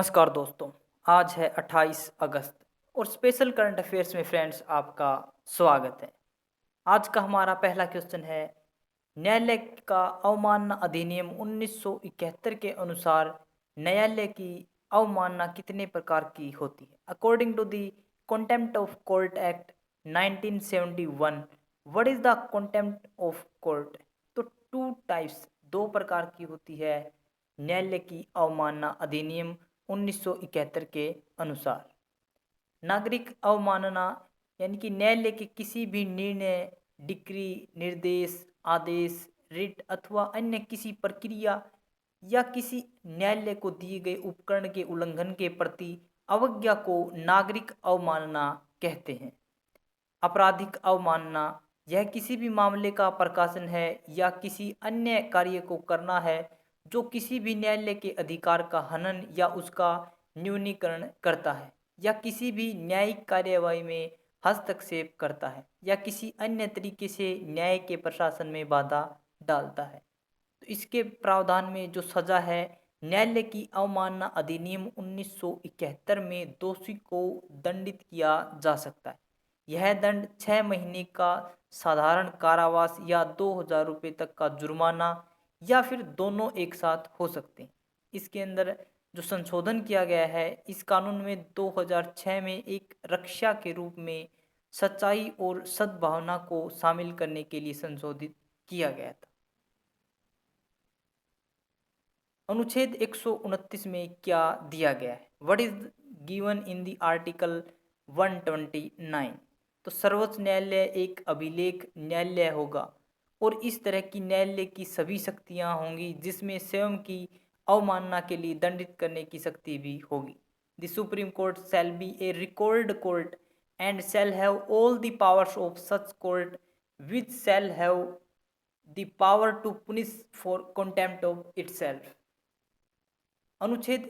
नमस्कार दोस्तों। आज है 28 अगस्त और स्पेशल करंट अफेयर्स में फ्रेंड्स आपका स्वागत है। आज का हमारा पहला क्वेश्चन है, न्यायालय का अवमानना अधिनियम 1971 के अनुसार न्यायालय की अवमानना कितने प्रकार की होती है? According to the contempt of court act 1971, what is the contempt of court? तो टू टाइप्स, दो प्रकार की होती है न्यायालय की अवमानना अधिनियम 1971 के अनुसार। नागरिक अवमानना यानी कि न्यायालय के किसी भी निर्णय, डिक्री, निर्देश, आदेश, रिट अथवा अन्य किसी प्रक्रिया या किसी न्यायालय को दिए गए उपकरण के उल्लंघन के प्रति अवज्ञा को नागरिक अवमानना कहते हैं। आपराधिक अवमानना यह किसी भी मामले का प्रकाशन है या किसी अन्य कार्य को करना है जो किसी भी न्यायालय के अधिकार का हनन या उसका न्यूनीकरण करता है, या किसी भी न्यायिक कार्यवाही में हस्तक्षेप करता है, या किसी अन्य तरीके से न्याय के प्रशासन में बाधा डालता है। तो इसके प्रावधान में जो सजा है, न्यायालय की अवमानना अधिनियम 1971 में दोषी को दंडित किया जा सकता है। यह दंड 6 महीने का साधारण कारावास या 2,000 रुपये तक का जुर्माना या फिर दोनों एक साथ हो सकते हैं। इसके अंदर जो संशोधन किया गया है, इस कानून में 2006 में एक रक्षा के रूप में सच्चाई और सद्भावना को शामिल करने के लिए संशोधित किया गया था। अनुच्छेद 129 में क्या दिया गया है? What is given in the article 129? तो सर्वोच्च न्यायालय एक अभिलेख न्यायालय होगा और इस तरह की न्यायालय की सभी शक्तियां होंगी, जिसमें स्वयं की अवमानना के लिए दंडित करने की शक्ति भी होगी। The supreme court shall be a record court and shall have all the powers of such court which shall have the power to punish for contempt of itself. अनुच्छेद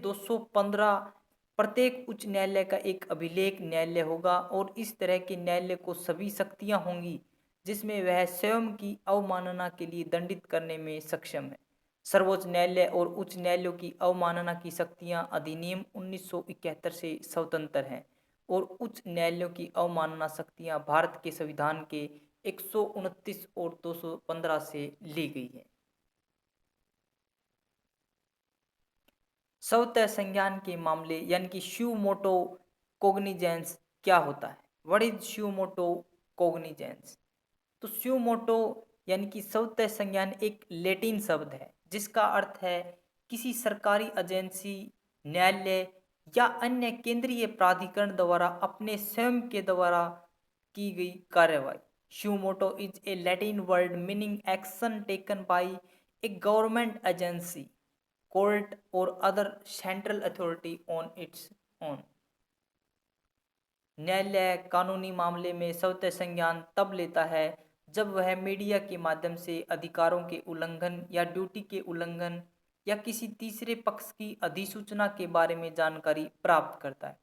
215, प्रत्येक उच्च न्यायालय का एक अभिलेख न्यायालय होगा और इस तरह के न्यायालय को सभी शक्तियां होंगी जिसमें वह स्वयं की अवमानना के लिए दंडित करने में सक्षम है। सर्वोच्च न्यायालय और उच्च न्यायालयों की अवमानना की शक्तियां अधिनियम 1971 से स्वतंत्र हैं और उच्च न्यायालयों की अवमानना शक्तियां भारत के संविधान के 129 और 215 से ली गई है। स्वतः संज्ञान के मामले यानी कि स्यू मोटो कोग्निजेंस क्या होता है? What is suo motu cognizance? तो स्यू मोटो यानी कि स्वतः संज्ञान एक लैटिन शब्द है जिसका अर्थ है किसी सरकारी एजेंसी, न्यायालय या अन्य केंद्रीय प्राधिकरण द्वारा अपने स्वयं के द्वारा की गई कार्यवाही। Suo motu is a Latin word meaning action taken by a government agency, court और other central authority on its own. न्यायालय कानूनी मामले में स्वतः संज्ञान तब लेता है जब वह मीडिया के माध्यम से अधिकारों के उल्लंघन या ड्यूटी के उल्लंघन या किसी तीसरे पक्ष की अधिसूचना के बारे में जानकारी प्राप्त करता है।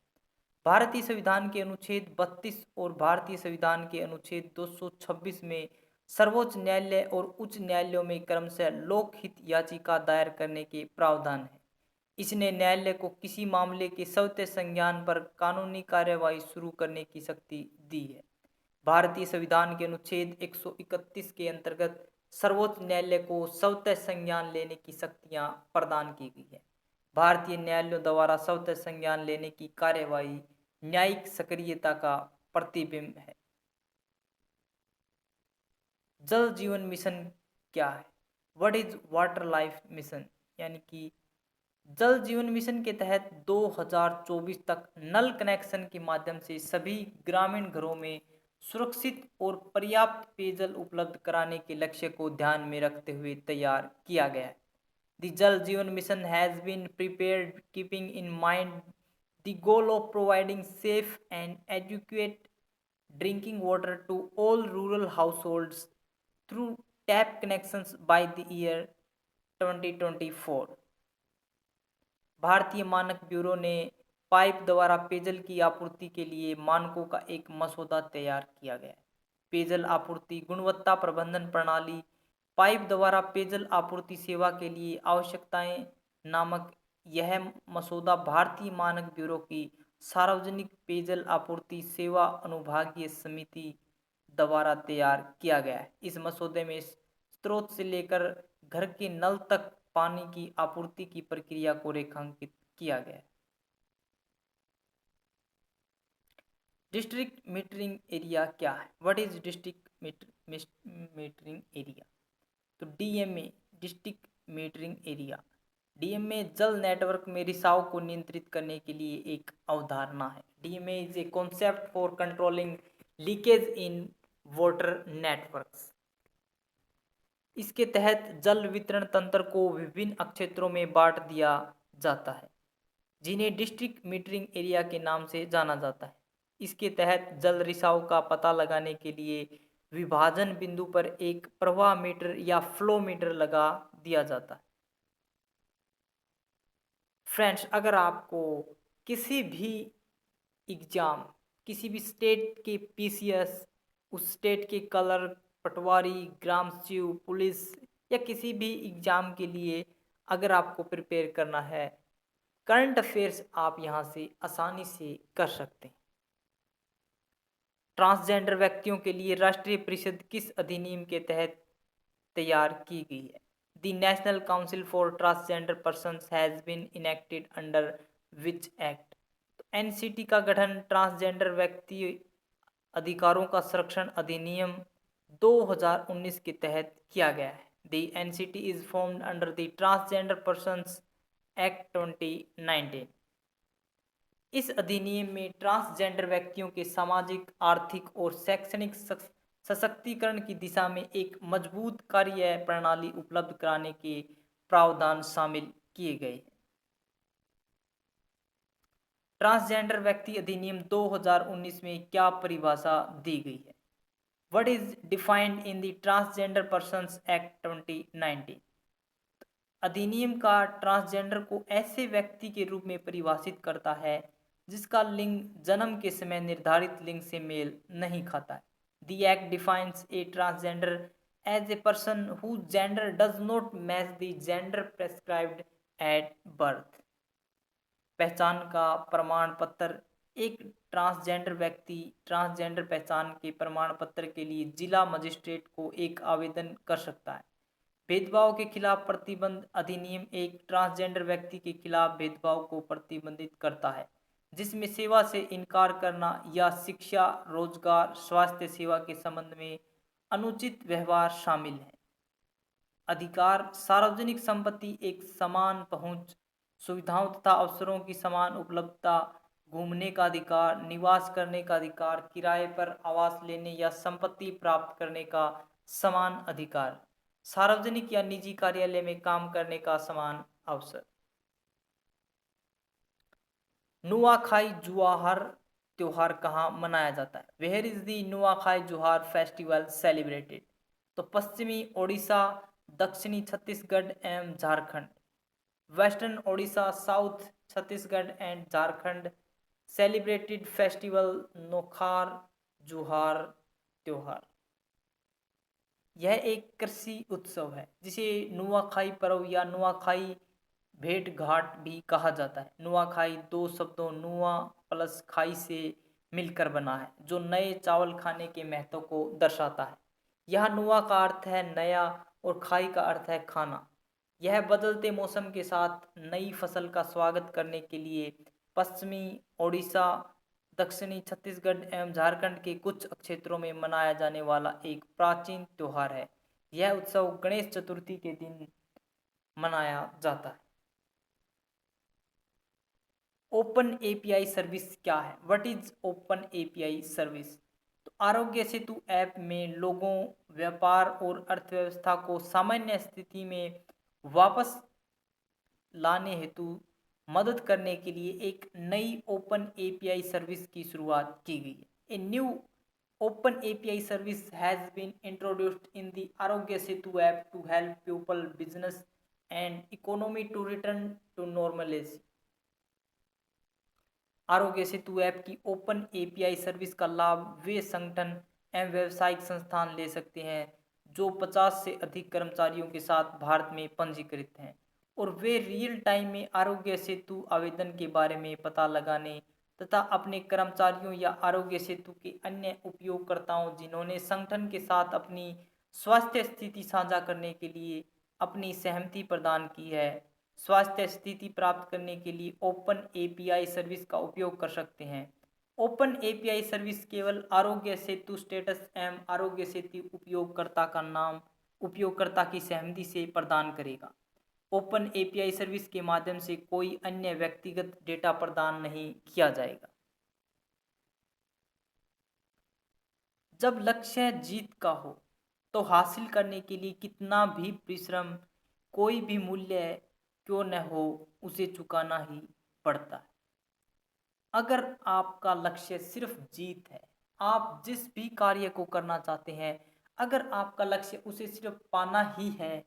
भारतीय संविधान के अनुच्छेद 32 और भारतीय संविधान के अनुच्छेद 226 में सर्वोच्च न्यायालय और उच्च न्यायालयों में क्रमशः लोकहित याचिका दायर करने के प्रावधान है। इसने न्यायालय को किसी मामले के स्वतः संज्ञान पर कानूनी कार्यवाही शुरू करने की शक्ति दी है। भारतीय संविधान के अनुच्छेद 131 के अंतर्गत सर्वोच्च न्यायालय को स्वतः संज्ञान लेने की शक्तियां प्रदान की गई है। भारतीय न्यायालयों द्वारा स्वतः संज्ञान लेने की कार्यवाही न्यायिक सक्रियता का प्रतिबिंब है। जल जीवन मिशन क्या है? What is water life mission? यानी कि जल जीवन मिशन के तहत 2024 तक नल कनेक्शन के माध्यम से सभी ग्रामीण घरों में सुरक्षित और पर्याप्त पेयजल उपलब्ध कराने के लक्ष्य को ध्यान में रखते हुए तैयार किया गया है। The Jal Jeevan mission has been prepared keeping in mind the goal of providing safe and adequate drinking water to all rural households through tap connections by the year 2024। भारतीय मानक ब्यूरो ने पाइप द्वारा पेयजल की आपूर्ति के लिए मानकों का एक मसौदा तैयार किया गया है। पेयजल आपूर्ति गुणवत्ता प्रबंधन प्रणाली पाइप द्वारा पेयजल आपूर्ति सेवा के लिए आवश्यकताएं नामक यह मसौदा भारतीय मानक ब्यूरो की सार्वजनिक पेयजल आपूर्ति सेवा अनुभागीय समिति द्वारा तैयार किया गया है। इस मसौदे में स्रोत से लेकर घर के नल तक पानी की आपूर्ति की प्रक्रिया को रेखांकित किया गया है। डिस्ट्रिक्ट मीटरिंग एरिया क्या है? What is district metering area? तो DMA district metering area, DMA जल नेटवर्क में रिसाव को नियंत्रित करने के लिए एक अवधारणा है। DMA is a concept for controlling leakage in water networks. इसके तहत जल वितरण तंत्र को विभिन्न क्षेत्रों में बांट दिया जाता है, जिन्हें डिस्ट्रिक्ट मीटरिंग एरिया के नाम से जाना जाता है। इसके तहत जल रिसाव का पता लगाने के लिए विभाजन बिंदु पर एक प्रवाह मीटर या फ्लो मीटर लगा दिया जाता है। फ्रेंड्स, अगर आपको किसी भी एग्जाम, किसी भी स्टेट के पीसीएस, उस स्टेट के कलर, पटवारी, ग्राम सेवक, पुलिस या किसी भी एग्जाम के लिए अगर आपको प्रिपेयर करना है, करंट अफेयर्स आप यहाँ से आसानी से कर सकते हैं। ट्रांसजेंडर व्यक्तियों के लिए राष्ट्रीय परिषद किस अधिनियम के तहत तैयार की गई है? The national council for transgender persons has been enacted under which act? तो एनसीटी का गठन ट्रांसजेंडर व्यक्ति अधिकारों का संरक्षण अधिनियम 2019 के तहत किया गया है। The NCT is formed under the transgender persons act 2019। इस अधिनियम में ट्रांसजेंडर व्यक्तियों के सामाजिक, आर्थिक और शैक्षणिक सशक्तिकरण की दिशा में एक मजबूत कार्य प्रणाली उपलब्ध कराने के प्रावधान शामिल किए गए हैं। ट्रांसजेंडर व्यक्ति अधिनियम 2019 में क्या परिभाषा दी गई है? What is defined in the transgender persons act 2019? अधिनियम का ट्रांसजेंडर को ऐसे व्यक्ति के रूप में परिभाषित करता है जिसका लिंग जन्म के समय निर्धारित लिंग से मेल नहीं खाता है। The act defines a transgender as a person whose gender does not match the gender prescribed at birth. पहचान का प्रमाण पत्र। एक ट्रांसजेंडर व्यक्ति ट्रांसजेंडर पहचान के प्रमाण पत्र के लिए जिला मजिस्ट्रेट को एक आवेदन कर सकता है। भेदभाव के खिलाफ प्रतिबंध अधिनियम एक ट्रांसजेंडर व्यक्ति के खिलाफ भेदभाव को प्रतिबंधित करता है, जिसमें सेवा से इनकार करना या शिक्षा, रोजगार, स्वास्थ्य सेवा के संबंध में अनुचित व्यवहार शामिल है। अधिकार सार्वजनिक संपत्ति, एक समान पहुंच, सुविधाओं तथा अवसरों की समान उपलब्धता, घूमने का अधिकार, निवास करने का अधिकार, किराए पर आवास लेने या संपत्ति प्राप्त करने का समान अधिकार, सार्वजनिक या निजी कार्यालय में काम करने का समान अवसर। नुआखाई जुआर त्योहार कहाँ मनाया जाता है? वेयर इज द नुआखाई जुआर फेस्टिवल सेलिब्रेटेड? तो पश्चिमी ओडिशा, दक्षिणी छत्तीसगढ़ एवं Jharkhand. Western Odisha, south Chhattisgarh and Jharkhand celebrated festival Nuakhai Juhar त्योहार। यह एक कृषि उत्सव है जिसे नुआखाई पर्व या नुआखाई भेंट घाट भी कहा जाता है। नुआखाई दो शब्दों नुआ प्लस खाई से मिलकर बना है, जो नए चावल खाने के महत्व को दर्शाता है। यह नुआ का अर्थ है नया और खाई का अर्थ है खाना। यह बदलते मौसम के साथ नई फसल का स्वागत करने के लिए पश्चिमी ओडिशा, दक्षिणी छत्तीसगढ़ एवं झारखंड के कुछ क्षेत्रों में मनाया जाने वाला एक प्राचीन त्योहार है। यह उत्सव गणेश चतुर्थी के दिन मनाया जाता है। ओपन एपीआई सर्विस क्या है? What is open API service? तो आरोग्य सेतु ऐप में लोगों, व्यापार और अर्थव्यवस्था को सामान्य स्थिति में वापस लाने हेतु मदद करने के लिए एक नई ओपन एपीआई सर्विस की शुरुआत की गई है। A new open API service has been introduced in the Aarogya Setu app to help people, business and economy to return to normality. Aarogya Setu app की ओपन एपीआई सर्विस का लाभ वे संगठन एवं व्यावसायिक संस्थान ले सकते हैं जो 50 से अधिक कर्मचारियों के साथ भारत में पंजीकृत हैं। और वे रियल टाइम में आरोग्य सेतु आवेदन के बारे में पता लगाने तथा अपने कर्मचारियों या आरोग्य सेतु के अन्य उपयोगकर्ताओं जिन्होंने संगठन के साथ अपनी स्वास्थ्य स्थिति साझा करने के लिए अपनी सहमति प्रदान की है, स्वास्थ्य स्थिति प्राप्त करने के लिए ओपन एपीआई सर्विस का उपयोग कर सकते हैं। ओपन एपीआई सर्विस केवल आरोग्य सेतु स्टेटस एवं आरोग्य सेतु उपयोगकर्ता का नाम उपयोगकर्ता की सहमति से प्रदान करेगा। ओपन एपीआई सर्विस के माध्यम से कोई अन्य व्यक्तिगत डेटा प्रदान नहीं किया जाएगा। जब लक्ष्य जीत का हो तो हासिल करने के लिए कितना भी परिश्रम, कोई भी मूल्य क्यों न हो, उसे चुकाना ही पड़ता है। अगर आपका लक्ष्य सिर्फ जीत है, आप जिस भी कार्य को करना चाहते हैं, अगर आपका लक्ष्य उसे सिर्फ पाना ही है,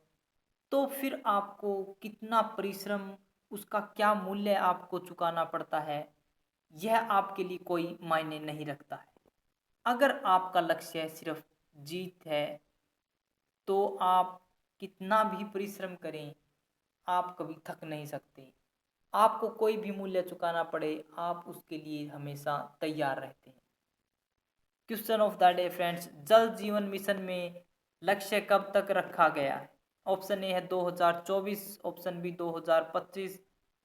तो फिर आपको कितना परिश्रम, उसका क्या मूल्य आपको चुकाना पड़ता है, यह आपके लिए कोई मायने नहीं रखता है। अगर आपका लक्ष्य सिर्फ जीत है, तो आप कितना भी परिश्रम करें, आप कभी थक नहीं सकते। आपको कोई भी मूल्य चुकाना पड़े, आप उसके लिए हमेशा तैयार रहते हैं। Question of the day friends, जल जीवन मिशन में लक्ष्य कब तक रखा गया है? ऑप्शन ए है 2024, ऑप्शन बी 2025,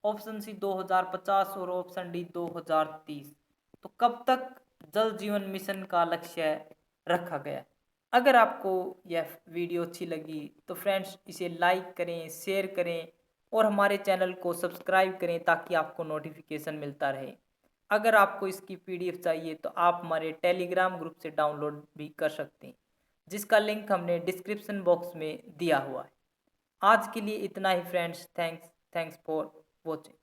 ऑप्शन सी 2050 और ऑप्शन डी 2030। तो कब तक जल जीवन मिशन का लक्ष्य रखा गया? अगर आपको यह वीडियो अच्छी लगी तो फ्रेंड्स इसे लाइक करें, शेयर करें और हमारे चैनल को सब्सक्राइब करें ताकि आपको नोटिफिकेशन मिलता रहे। अगर आपको इसकी पीडीएफ चाहिए तो आप हमारे टेलीग्राम ग्रुप से डाउनलोड भी कर सकते हैं, जिसका लिंक हमने डिस्क्रिप्शन बॉक्स में दिया हुआ है। आज के लिए इतना ही फ्रेंड्स, थैंक्स फॉर वॉचिंग।